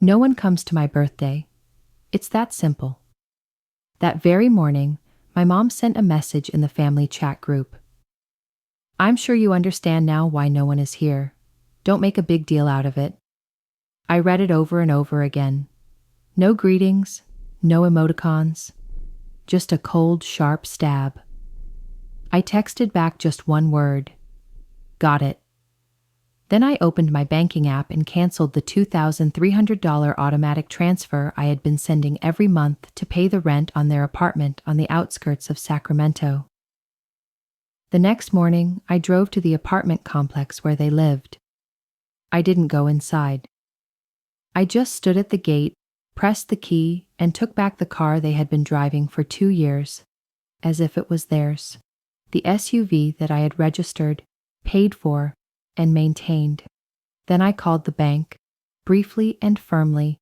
No one comes to my birthday. It's that simple. That very morning, my mom sent a message in the family chat group. I'm sure you understand now why no one is here. Don't make a big deal out of it. I read it over and over again. No greetings, no emoticons, just a cold, sharp stab. I texted back just one word. Got it. Then I opened my banking app and canceled the $2,300 automatic transfer I had been sending every month to pay the rent on their apartment on the outskirts of Sacramento. The next morning, I drove to the apartment complex where they lived. I didn't go inside. I just stood at the gate, pressed the key, and took back the car they had been driving for 2 years, as if it was theirs. The SUV that I had registered, paid for, and maintained. Then I called the bank, briefly and firmly.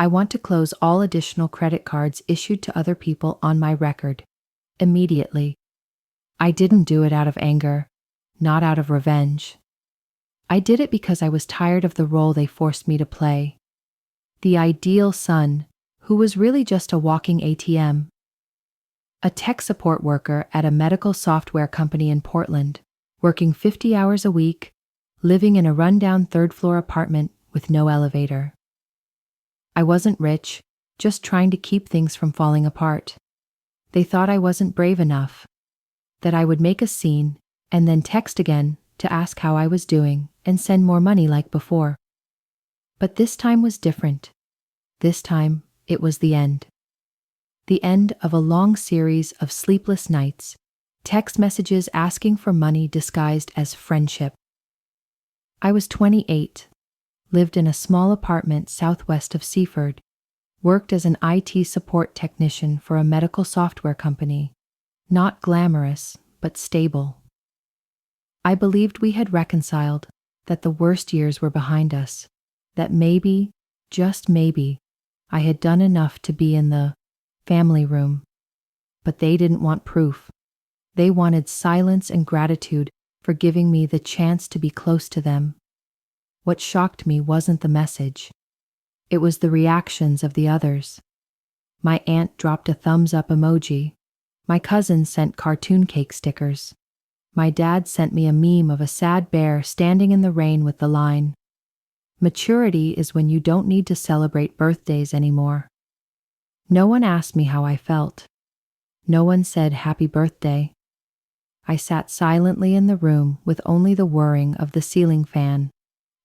I want to close all additional credit cards issued to other people on my record, immediately. I didn't do it out of anger, not out of revenge. I did it because I was tired of the role they forced me to play. The ideal son, who was really just a walking ATM. A tech support worker at a medical software company in Portland, working 50 hours a week, living in a rundown third-floor apartment with no elevator. I wasn't rich, just trying to keep things from falling apart. They thought I wasn't brave enough, that I would make a scene and then text again to ask how I was doing and send more money like before. But this time was different. This time, it was the end. The end of a long series of sleepless nights, text messages asking for money disguised as friendship. I was 28, lived in a small apartment southwest of Seaford, worked as an IT support technician for a medical software company, not glamorous, but stable. I believed we had reconciled, that the worst years were behind us, that maybe, just maybe, I had done enough to be in the family room. But they didn't want proof. They wanted silence and gratitude for giving me the chance to be close to them. What shocked me wasn't the message. It was the reactions of the others. My aunt dropped a thumbs up emoji. My cousin sent cartoon cake stickers. My dad sent me a meme of a sad bear standing in the rain with the line, "Maturity is when you don't need to celebrate birthdays anymore." No one asked me how I felt. No one said happy birthday. I sat silently in the room with only the whirring of the ceiling fan,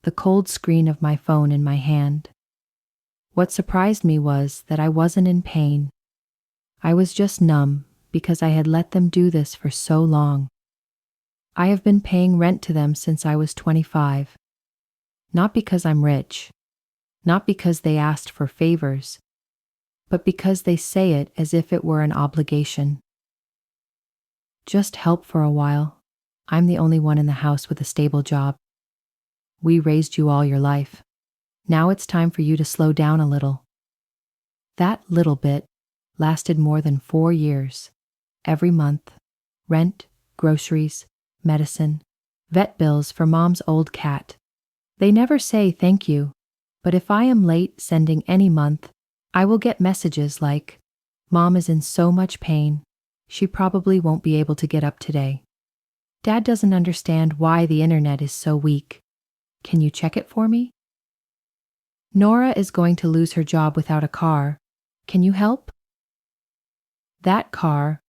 the cold screen of my phone in my hand. What surprised me was that I wasn't in pain. I was just numb because I had let them do this for so long. I have been paying rent to them since I was 25. Not because I'm rich, not because they asked for favors, but because they say it as if it were an obligation. Just help for a while. I'm the only one in the house with a stable job. We raised you all your life. Now it's time for you to slow down a little. That little bit lasted more than 4 years. Every month, rent, groceries, medicine, vet bills for mom's old cat. They never say thank you, but if I am late sending any month, I will get messages like, "Mom is in so much pain. She probably won't be able to get up today. Dad doesn't understand why the internet is so weak. Can you check it for me? Nora is going to lose her job without a car. Can you help?" That car,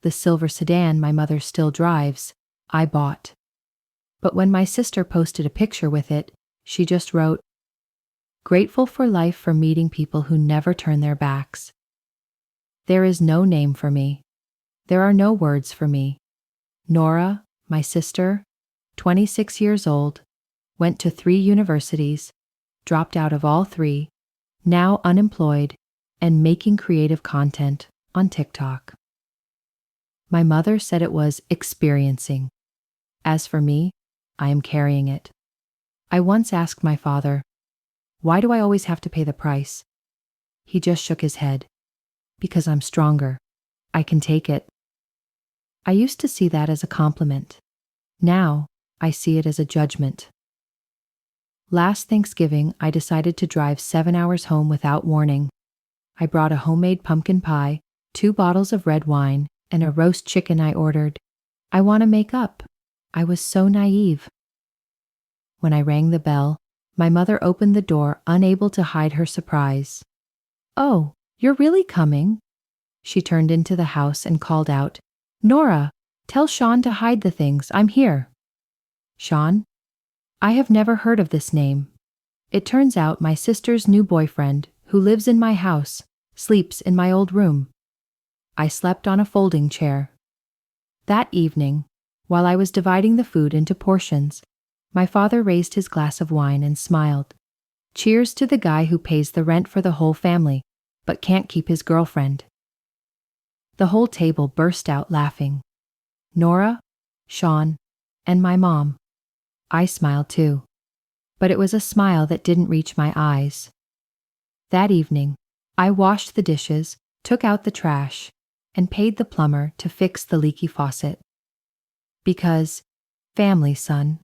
the silver sedan my mother still drives, I bought. But when my sister posted a picture with it, she just wrote, "Grateful for life for meeting people who never turn their backs." There is no name for me. There are no words for me. Nora, my sister, 26 years old, went to 3 universities, dropped out of all 3, now unemployed, and making creative content on TikTok. My mother said it was experiencing. As for me, I am carrying it. I once asked my father, "Why do I always have to pay the price?" He just shook his head. "Because I'm stronger. I can take it." I used to see that as a compliment. Now, I see it as a judgment. Last Thanksgiving, I decided to drive 7 hours home without warning. I brought a homemade pumpkin pie, 2 bottles of red wine, and a roast chicken I ordered. I want to make up. I was so naive. When I rang the bell, my mother opened the door, unable to hide her surprise. "Oh, you're really coming?" She turned into the house and called out, "Nora, tell Sean to hide the things. I'm here." Sean? I have never heard of this name. It turns out my sister's new boyfriend, who lives in my house, sleeps in my old room. I slept on a folding chair. That evening, while I was dividing the food into portions, my father raised his glass of wine and smiled. Cheers to the guy who pays the rent for the whole family, but can't keep his girlfriend. The whole table burst out laughing. Nora, Sean, and my mom. I smiled too, but it was a smile that didn't reach my eyes. That evening, I washed the dishes, took out the trash, and paid the plumber to fix the leaky faucet. Because, family, son.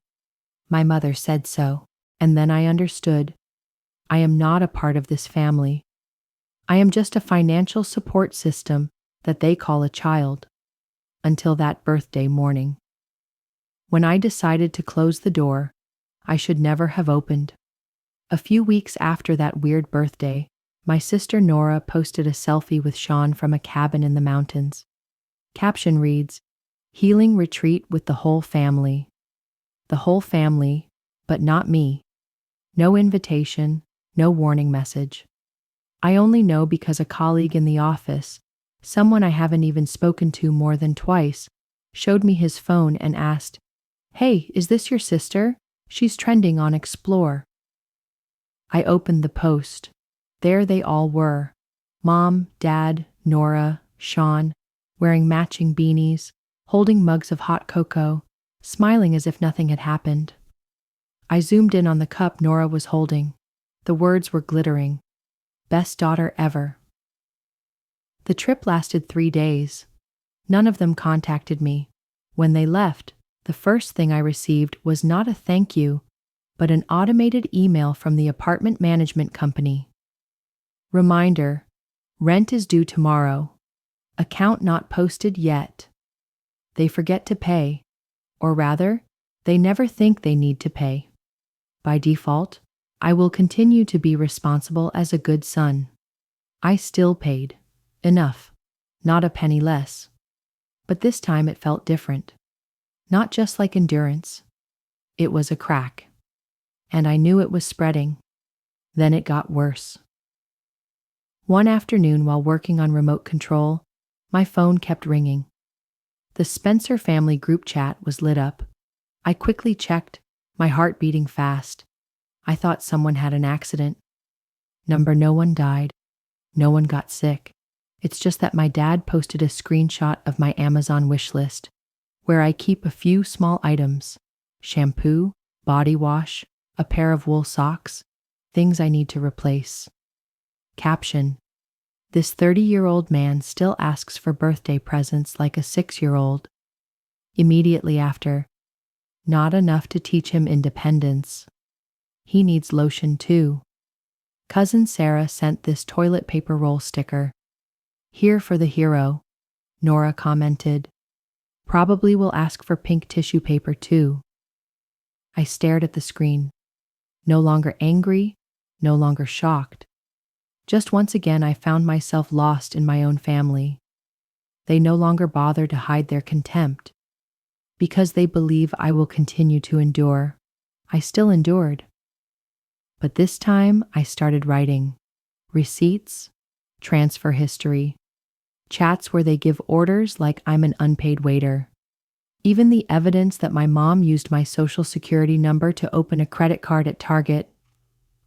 My mother said so, and then I understood. I am not a part of this family. I am just a financial support system that they call a child. Until that birthday morning. When I decided to close the door, I should never have opened. A few weeks after that weird birthday, my sister Nora posted a selfie with Sean from a cabin in the mountains. Caption reads, "Healing retreat with the whole family." The whole family, but not me. No invitation, no warning message. I only know because a colleague in the office, someone I haven't even spoken to more than twice, showed me his phone and asked, "Hey, is this your sister? She's trending on Explore." I opened the post. There they all were. Mom, Dad, Nora, Sean, wearing matching beanies, holding mugs of hot cocoa, smiling as if nothing had happened. I zoomed in on the cup Nora was holding. The words were glittering. "Best daughter ever." The trip lasted 3 days. None of them contacted me. When they left, the first thing I received was not a thank you, but an automated email from the apartment management company. Reminder, rent is due tomorrow. Account not posted yet. They forget to pay, or rather, they never think they need to pay. By default, I will continue to be responsible as a good son. I still paid. Enough. Not a penny less. But this time it felt different. Not just like endurance. It was a crack. And I knew it was spreading. Then it got worse. One afternoon while working on remote control, my phone kept ringing. The Spencer family group chat was lit up. I quickly checked, my heart beating fast. I thought someone had an accident. Number: no one died. No one got sick. It's just that my dad posted a screenshot of my Amazon wish list, where I keep a few small items: shampoo, body wash, a pair of wool socks, things I need to replace. Caption: this 30-year-old man still asks for birthday presents like a 6-year-old. Immediately after, not enough to teach him independence. He needs lotion too. Cousin Sarah sent this toilet paper roll sticker. Here for the hero, Nora commented. Probably will ask for pink tissue paper too. I stared at the screen. No longer angry, no longer shocked. Just once again I found myself lost in my own family. They no longer bother to hide their contempt. Because they believe I will continue to endure, I still endured. But this time I started writing. Receipts, transfer history, chats where they give orders like I'm an unpaid waiter. Even the evidence that my mom used my social security number to open a credit card at Target.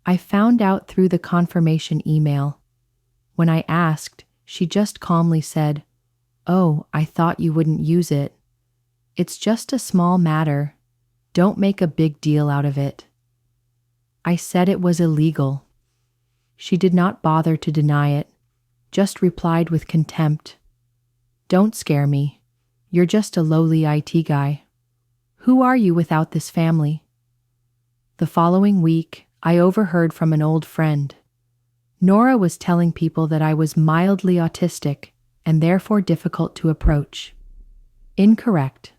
I found out through the confirmation email. When I asked, she just calmly said, "Oh, I thought you wouldn't use it. It's just a small matter. Don't make a big deal out of it." I said it was illegal. She did not bother to deny it, just replied with contempt. "Don't scare me. You're just a lowly IT guy. Who are you without this family?" The following week, I overheard from an old friend. Nora was telling people that I was mildly autistic and therefore difficult to approach. Incorrect.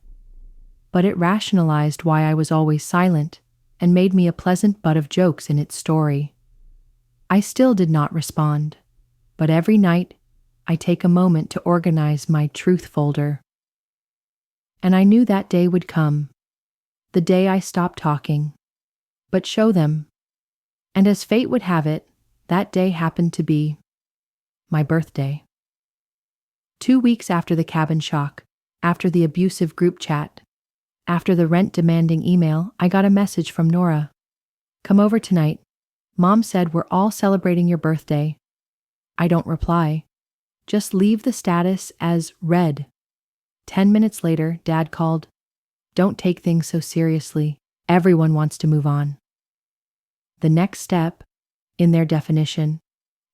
But it rationalized why I was always silent and made me a pleasant butt of jokes in its story. I still did not respond, but every night I take a moment to organize my truth folder. And I knew that day would come, the day I stopped talking, but show them. And as fate would have it, that day happened to be my birthday. 2 weeks after the cabin shock, after the abusive group chat, after the rent-demanding email, I got a message from Nora. "Come over tonight. Mom said we're all celebrating your birthday." I don't reply. Just leave the status as read. 10 minutes later, Dad called. "Don't take things so seriously. Everyone wants to move on." The next step, in their definition,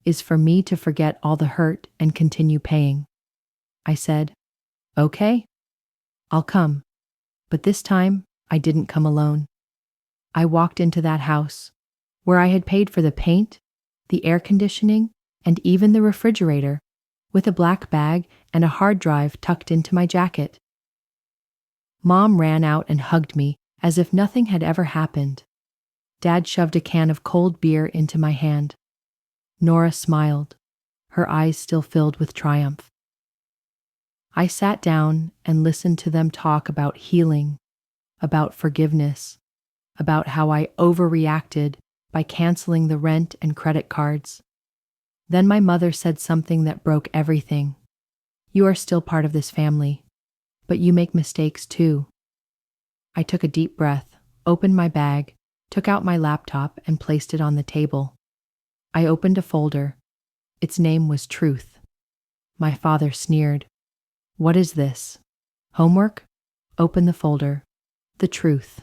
is for me to forget all the hurt and continue paying. I said, "Okay, I'll come." But this time, I didn't come alone. I walked into that house, where I had paid for the paint, the air conditioning, and even the refrigerator, with a black bag and a hard drive tucked into my jacket. Mom ran out and hugged me as if nothing had ever happened. Dad shoved a can of cold beer into my hand. Nora smiled, her eyes still filled with triumph. I sat down and listened to them talk about healing, about forgiveness, about how I overreacted by canceling the rent and credit cards. Then my mother said something that broke everything. "You are still part of this family, but you make mistakes too." I took a deep breath, opened my bag, took out my laptop and placed it on the table. I opened a folder. Its name was Truth. My father sneered. "What is this? Homework?" Open the folder. The Truth.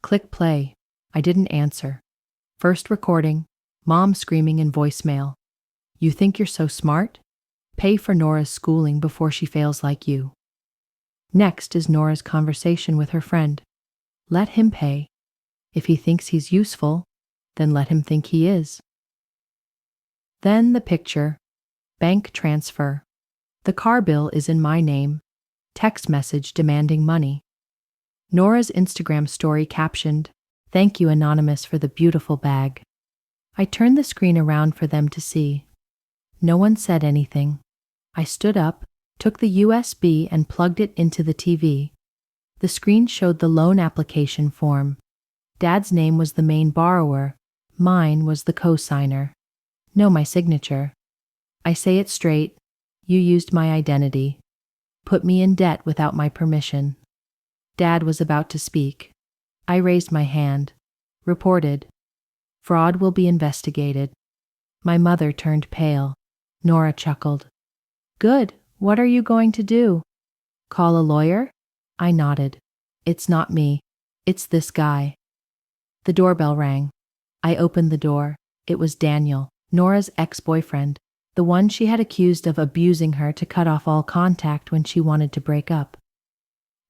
Click play. I didn't answer. First recording, Mom screaming in voicemail. "You think you're so smart? Pay for Nora's schooling before she fails like you." Next is Nora's conversation with her friend. "Let him pay. If he thinks he's useful, then let him think he is." Then the picture. Bank transfer. The car bill is in my name. Text message demanding money. Nora's Instagram story captioned, "Thank you, Anonymous, for the beautiful bag." I turned the screen around for them to see. No one said anything. I stood up, took the USB and plugged it into the TV. The screen showed the loan application form. Dad's name was the main borrower. Mine was the co-signer. No, my signature. I say it straight. You used my identity. Put me in debt without my permission. Dad was about to speak. I raised my hand. Reported. Fraud will be investigated. My mother turned pale. Nora chuckled. "Good. What are you going to do? Call a lawyer?" I nodded. "It's not me. It's this guy." The doorbell rang. I opened the door. It was Daniel, Nora's ex-boyfriend, the one she had accused of abusing her to cut off all contact when she wanted to break up.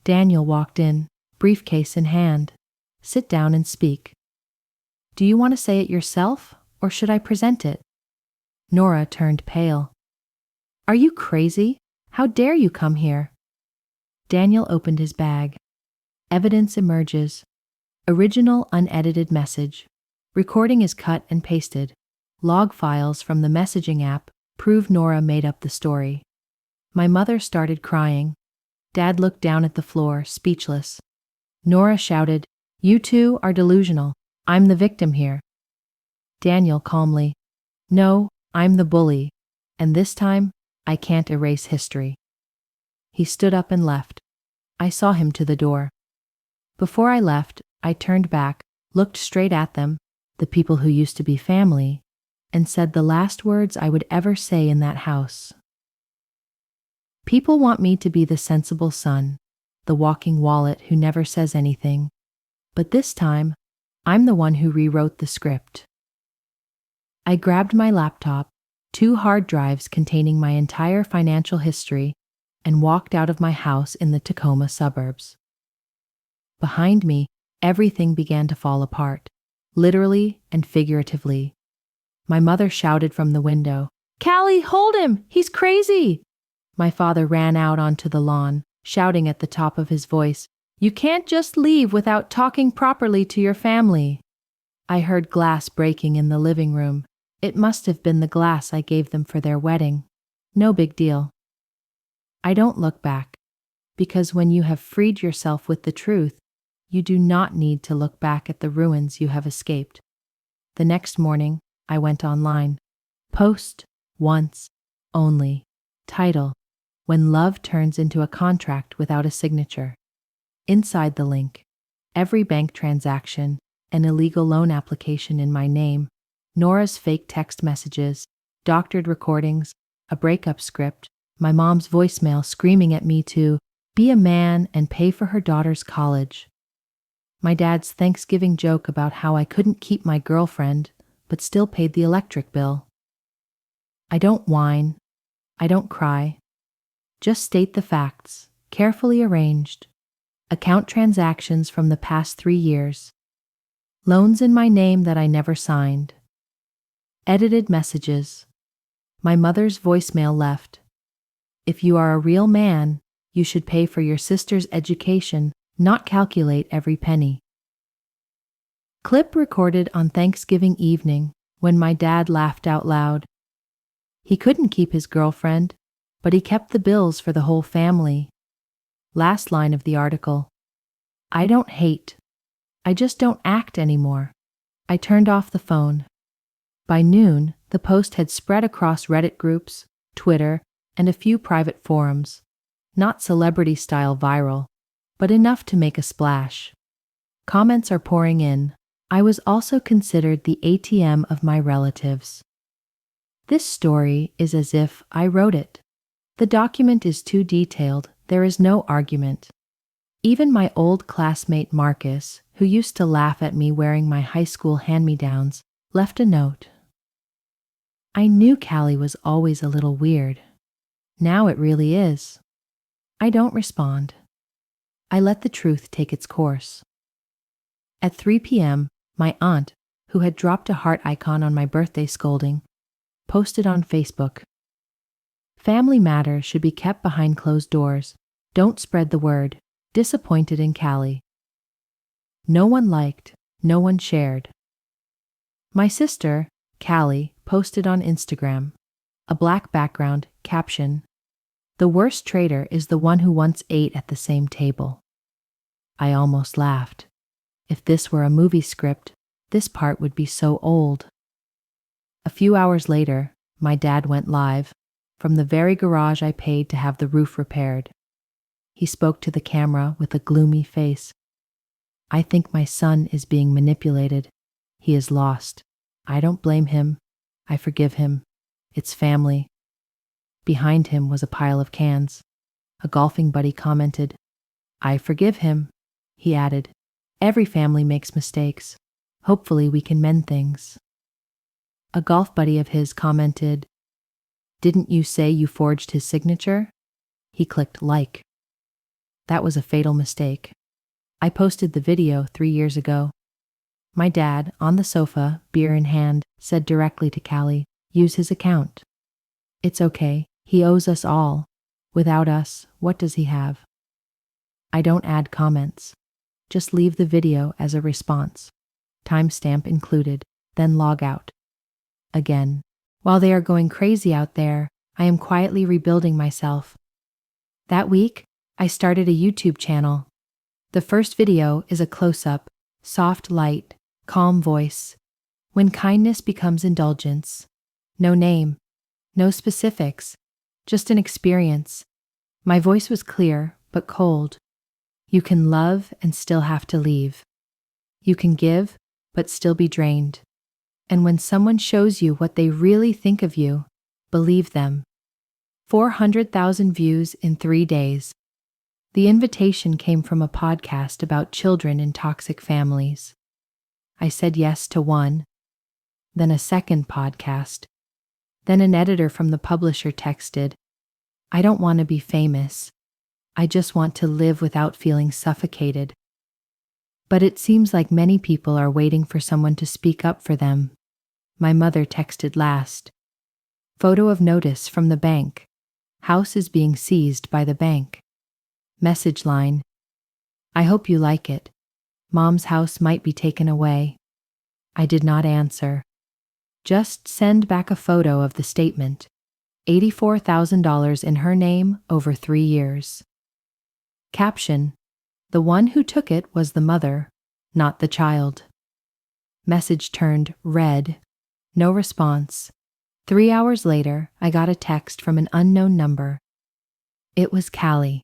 Daniel walked in, briefcase in hand. "Sit down and speak." "Do you want to say it yourself, or should I present it?" Nora turned pale. "Are you crazy? How dare you come here?" Daniel opened his bag. Evidence emerges. Original unedited message. Recording is cut and pasted. Log files from the messaging app prove Nora made up the story. My mother started crying. Dad looked down at the floor, speechless. Nora shouted, "You two are delusional. I'm the victim here." Daniel calmly, "No, I'm the bully, and this time I can't erase history." He stood up and left. I saw him to the door. Before I left, I turned back, looked straight at them, the people who used to be family, and said the last words I would ever say in that house. People want me to be the sensible son, the walking wallet who never says anything, but this time, I'm the one who rewrote the script. I grabbed my laptop, 2 hard drives containing my entire financial history, and walked out of my house in the Tacoma suburbs. Behind me, everything began to fall apart. literally and figuratively. My mother shouted from the window, "Callie, hold him! He's crazy!" My father ran out onto the lawn, shouting at the top of his voice, "You can't just leave without talking properly to your family." I heard glass breaking in the living room. It must have been the glass I gave them for their wedding. No big deal. I don't look back, because when you have freed yourself with the truth, you do not need to look back at the ruins you have escaped. The next morning, I went online. Post once only. Title: When Love Turns into a Contract Without a Signature. Inside the link, every bank transaction, an illegal loan application in my name, Nora's fake text messages, doctored recordings, a breakup script, my mom's voicemail screaming at me to be a man and pay for her daughter's college. My dad's Thanksgiving joke about how I couldn't keep my girlfriend, but still paid the electric bill. I don't whine. I don't cry. Just state the facts, carefully arranged. Account transactions from the past 3 years. Loans in my name that I never signed. Edited messages. My mother's voicemail left. If you are a real man, you should pay for your sister's education, not calculate every penny. Clip recorded on Thanksgiving evening when my dad laughed out loud. He couldn't keep his girlfriend, but he kept the bills for the whole family. Last line of the article. I don't hate. I just don't act anymore. I turned off the phone. By noon, the post had spread across Reddit groups, Twitter, and a few private forums. Not celebrity-style viral, but enough to make a splash. Comments are pouring in. I was also considered the ATM of my relatives. This story is as if I wrote it. The document is too detailed, there is no argument. Even my old classmate Marcus, who used to laugh at me wearing my high school hand-me-downs, left a note. I knew Callie was always a little weird. Now it really is. I don't respond. I let the truth take its course. At 3 p.m., my aunt, who had dropped a heart icon on my birthday scolding, posted on Facebook. Family matters should be kept behind closed doors. Don't spread the word. Disappointed in Callie. No one liked, no one shared. My sister, Callie, posted on Instagram. A black background, caption: The worst traitor is the one who once ate at the same table. I almost laughed. If this were a movie script, this part would be so old. A few hours later, my dad went live, from the very garage I paid to have the roof repaired. He spoke to the camera with a gloomy face. I think my son is being manipulated. He is lost. I don't blame him. I forgive him. It's family. Behind him was a pile of cans. A golfing buddy commented, I forgive him. He added, every family makes mistakes. Hopefully we can mend things. A golf buddy of his commented, didn't you say you forged his signature? He clicked like. That was a fatal mistake. I posted the video 3 years ago. My dad, on the sofa, beer in hand, said directly to Callie, use his account. It's okay, he owes us all. Without us, what does he have? I don't add comments. Just leave the video as a response. Timestamp included, then log out. Again. While they are going crazy out there, I am quietly rebuilding myself. That week, I started a YouTube channel. The first video is a close-up, soft light, calm voice. When kindness becomes indulgence. No name, no specifics, just an experience. My voice was clear, but cold. You can love and still have to leave. You can give, but still be drained. And when someone shows you what they really think of you, believe them. 400,000 views in 3 days. The invitation came from a podcast about children in toxic families. I said yes to one, then a second podcast. Then an editor from the publisher texted, I don't want to be famous. I just want to live without feeling suffocated. But it seems like many people are waiting for someone to speak up for them. My mother texted last. Photo of notice from the bank. House is being seized by the bank. Message line. I hope you like it. Mom's house might be taken away. I did not answer. Just send back a photo of the statement. $84,000 in her name over 3 years. Caption. The one who took it was the mother, not the child. Message turned red. No response. 3 hours later, I got a text from an unknown number. It was Callie.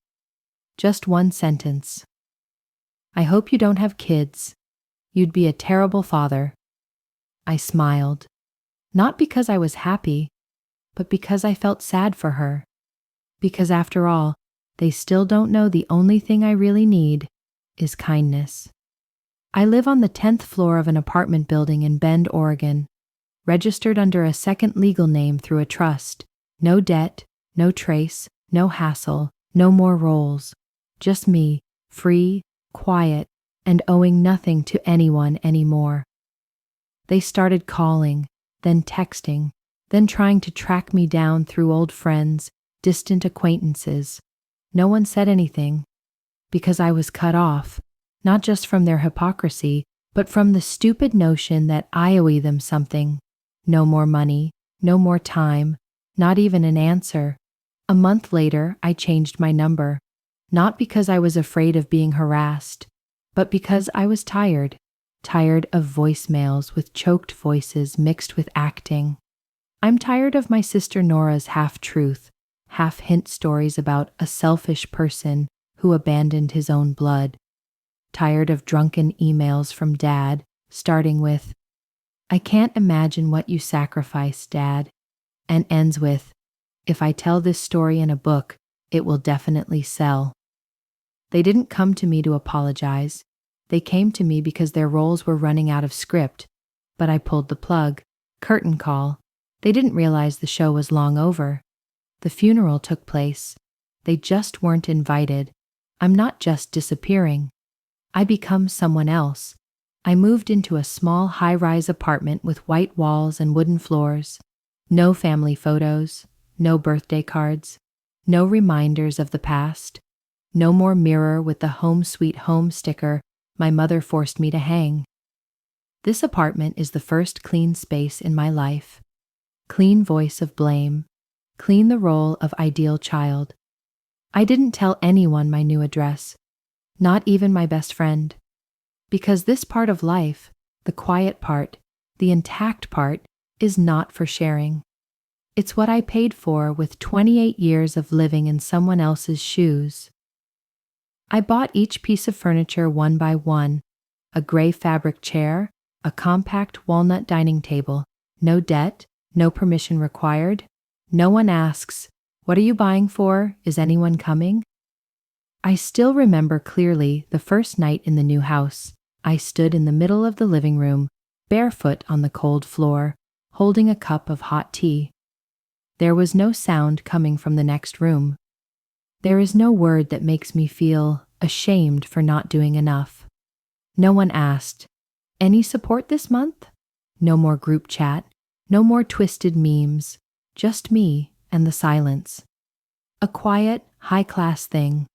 Just one sentence. I hope you don't have kids. You'd be a terrible father. I smiled. Not because I was happy, but because I felt sad for her. Because after all, they still don't know the only thing I really need is kindness. I live on the 10th floor of an apartment building in Bend, Oregon, registered under a second legal name through a trust. No debt, no trace, no hassle, no more roles. Just me, free, quiet, and owing nothing to anyone anymore. They started calling, then texting, then trying to track me down through old friends, distant acquaintances. No one said anything, because I was cut off, not just from their hypocrisy, but from the stupid notion that I owe them something. No more money, no more time, not even an answer. A month later, I changed my number, not because I was afraid of being harassed, but because I was tired of voicemails with choked voices mixed with acting. I'm tired of my sister Nora's half-truth, half-hint stories about a selfish person who abandoned his own blood. Tired of drunken emails from Dad, starting with, I can't imagine what you sacrificed, Dad, and ends with, if I tell this story in a book, it will definitely sell. They didn't come to me to apologize. They came to me because their roles were running out of script, but I pulled the plug. Curtain call. They didn't realize the show was long over. The funeral took place. They just weren't invited. I'm not just disappearing. I become someone else. I moved into a small high-rise apartment with white walls and wooden floors. No family photos, no birthday cards, no reminders of the past, no more mirror with the home sweet home sticker my mother forced me to hang. This apartment is the first clean space in my life. Clean voice of blame, clean the role of ideal child. I didn't tell anyone my new address, not even my best friend. Because this part of life, the quiet part, the intact part, is not for sharing. It's what I paid for with 28 years of living in someone else's shoes. I bought each piece of furniture one by one, a gray fabric chair, a compact walnut dining table, no debt, no permission required. No one asks, what are you buying for? Is anyone coming? I still remember clearly the first night in the new house. I stood in the middle of the living room, barefoot on the cold floor, holding a cup of hot tea. There was no sound coming from the next room. There is no word that makes me feel ashamed for not doing enough. No one asked, any support this month? No more group chat, no more twisted memes, just me and the silence. A quiet, high-class thing,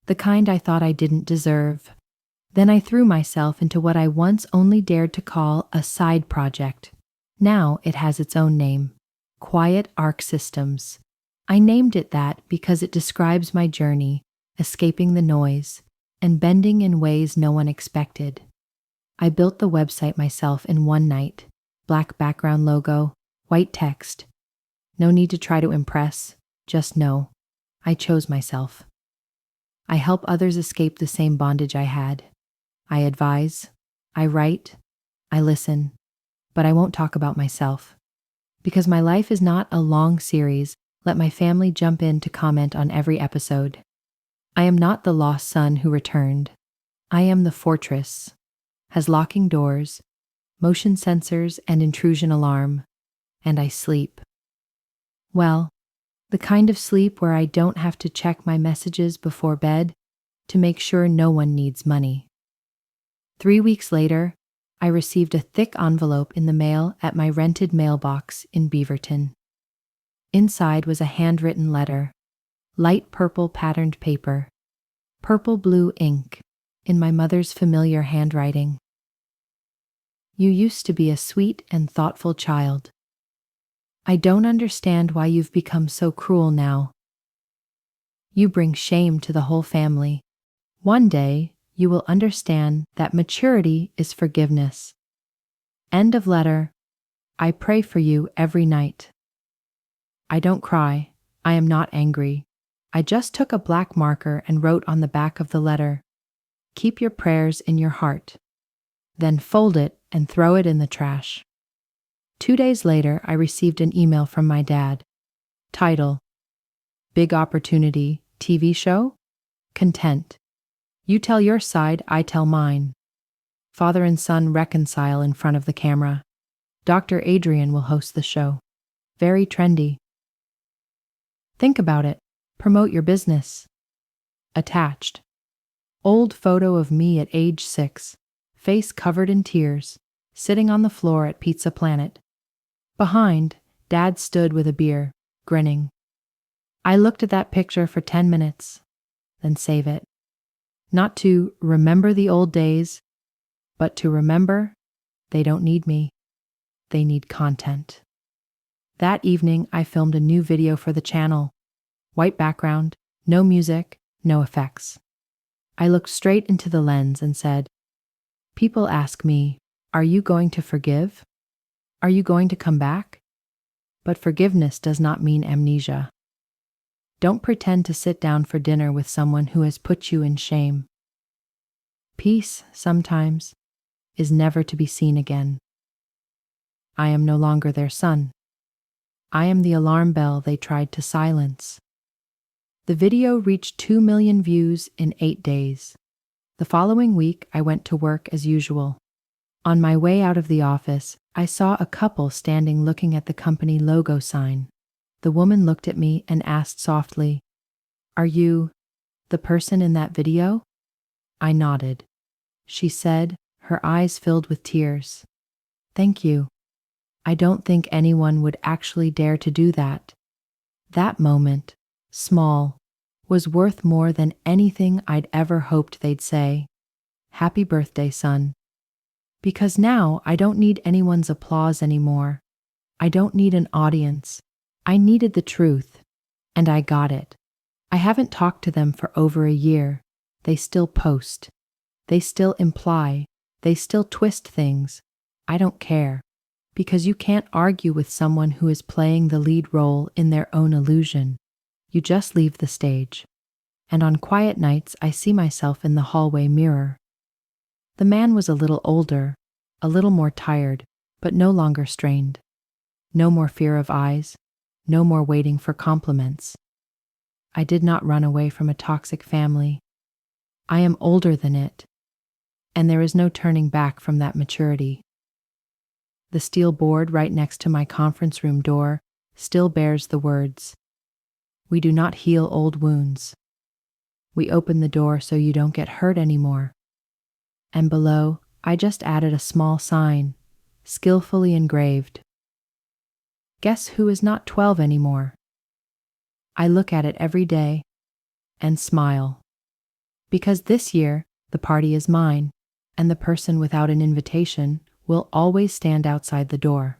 the kind I thought I didn't deserve. Then I threw myself into what I once only dared to call a side project. Now it has its own name, Quiet Arc Systems. I named it that because it describes my journey, escaping the noise, and bending in ways no one expected. I built the website myself in one night. Black background logo, white text. No need to try to impress, just know. I chose myself. I help others escape the same bondage I had. I advise, I write, I listen, but I won't talk about myself. Because my life is not a long series, let my family jump in to comment on every episode. I am not the lost son who returned. I am the fortress, has locking doors, motion sensors, and intrusion alarm, and I sleep. Well, the kind of sleep where I don't have to check my messages before bed to make sure no one needs money. 3 weeks later, I received a thick envelope in the mail at my rented mailbox in Beaverton. Inside was a handwritten letter, light purple patterned paper, purple blue ink, in my mother's familiar handwriting. You used to be a sweet and thoughtful child. I don't understand why you've become so cruel now. You bring shame to the whole family. One day, you will understand that maturity is forgiveness. End of letter. I pray for you every night. I don't cry. I am not angry. I just took a black marker and wrote on the back of the letter, "Keep your prayers in your heart." Then fold it and throw it in the trash. 2 days later, I received an email from my dad. Title: Big Opportunity TV Show? Content. You tell your side, I tell mine. Father and son reconcile in front of the camera. Dr. Adrian will host the show. Very trendy. Think about it. Promote your business. Attached: old photo of me at age 6, face covered in tears, sitting on the floor at Pizza Planet. Behind, Dad stood with a beer, grinning. I looked at that picture for 10 minutes, then save it. Not to remember the old days, but to remember they don't need me. They need content. That evening, I filmed a new video for the channel. White background, no music, no effects. I looked straight into the lens and said, "People ask me, are you going to forgive? Are you going to come back? But forgiveness does not mean amnesia. Don't pretend to sit down for dinner with someone who has put you in shame. Peace, sometimes, is never to be seen again. I am no longer their son. I am the alarm bell they tried to silence." The video reached 2 million views in 8 days. The following week, I went to work as usual. On my way out of the office, I saw a couple standing looking at the company logo sign. The woman looked at me and asked softly, "Are you the person in that video?" I nodded. She said, her eyes filled with tears, "Thank you. I don't think anyone would actually dare to do that." That moment, small, was worth more than anything I'd ever hoped they'd say. "Happy birthday, son." Because now I don't need anyone's applause anymore. I don't need an audience. I needed the truth, and I got it. I haven't talked to them for over a year. They still post. They still imply. They still twist things. I don't care. Because you can't argue with someone who is playing the lead role in their own illusion. You just leave the stage. And on quiet nights, I see myself in the hallway mirror. The man was a little older, a little more tired, but no longer strained. No more fear of eyes, no more waiting for compliments. I did not run away from a toxic family. I am older than it, and there is no turning back from that maturity. The steel board right next to my conference room door still bears the words, "We do not heal old wounds. We open the door so you don't get hurt anymore." And below, I just added a small sign, skillfully engraved. Guess who is not 12 anymore? I look at it every day and smile. Because this year, the party is mine, and the person without an invitation will always stand outside the door.